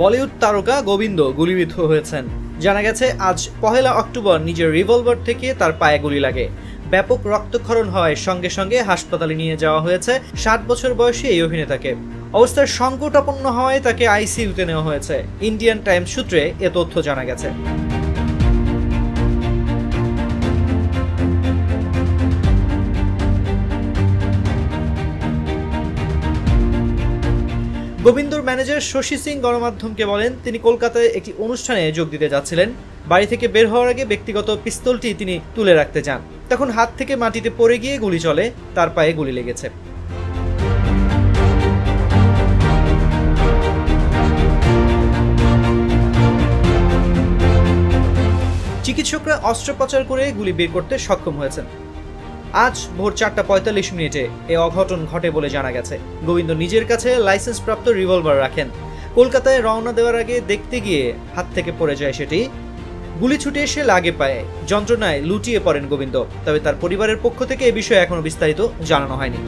বলিউড তারকা গোবিন্দ গুলিবিদ্ধ হয়েছেন। জানা গেছে আজ 1 অক্টোবর নিজের রিভলভার থেকে তার পায়ে গুলি লাগে। ব্যাপক রক্তক্ষরণ হওয়ায় সঙ্গে সঙ্গে হাসপাতালে নিয়ে যাওয়া হয়েছে 60 বছর বয়সী এই অভিনেতাকে। অবস্থার সংকটাপন্ন হওয়ায় তাকে আইসিইউতে নেওয়া হয়েছে। ইন্ডিয়ান টাইমস সূত্রে এ তথ্য জানা গেছে। গোবিন্দর ম্যানেজার শশী সিং গণমাধ্যমকে বলেন, তিনি কলকাতায় একটি অনুষ্ঠানে যোগ দিতে যাচ্ছিলেন। বাড়ি থেকে বের হওয়ার আগে ব্যক্তিগত পিস্তলটি তিনি তুলে রাখতে যান। তখন হাত থেকে মাটিতে পড়ে গিয়ে গুলি চলে, তার পায়ে গুলি লেগেছে। চিকিৎসকরা অস্ত্রোপচার করে গুলি বের করতে সক্ষম হয়েছেন। আজ ভোর 4:45 এ অঘটন ঘটে বলে জানা গেছে। গোবিন্দ নিজের কাছে লাইসেন্সপ্রাপ্ত রিভলভার রাখেন। কলকাতায় রওনা দেওয়ার আগে দেখতে গিয়ে হাত থেকে পড়ে যায় সেটি। গুলি ছুটে এসে লাগে পায়ে। যন্ত্রণায় লুটিয়ে পড়েন গোবিন্দ। তবে তার পরিবারের পক্ষ থেকে এ বিষয়ে এখনো বিস্তারিত জানানো হয়নি।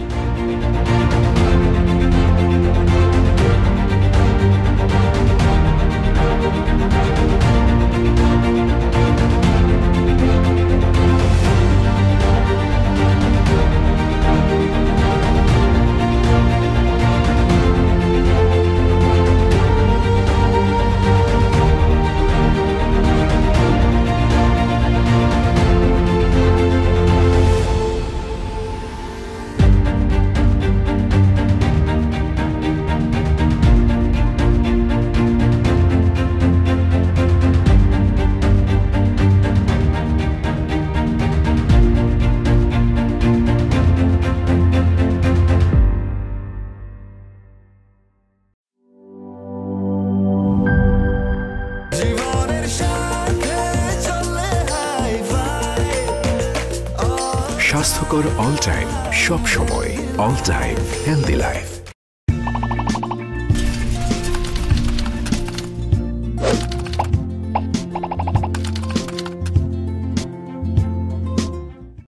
স্বাস্থ্যকর অল টাইম, সব সময় অল টাইম হেলদি লাইফ।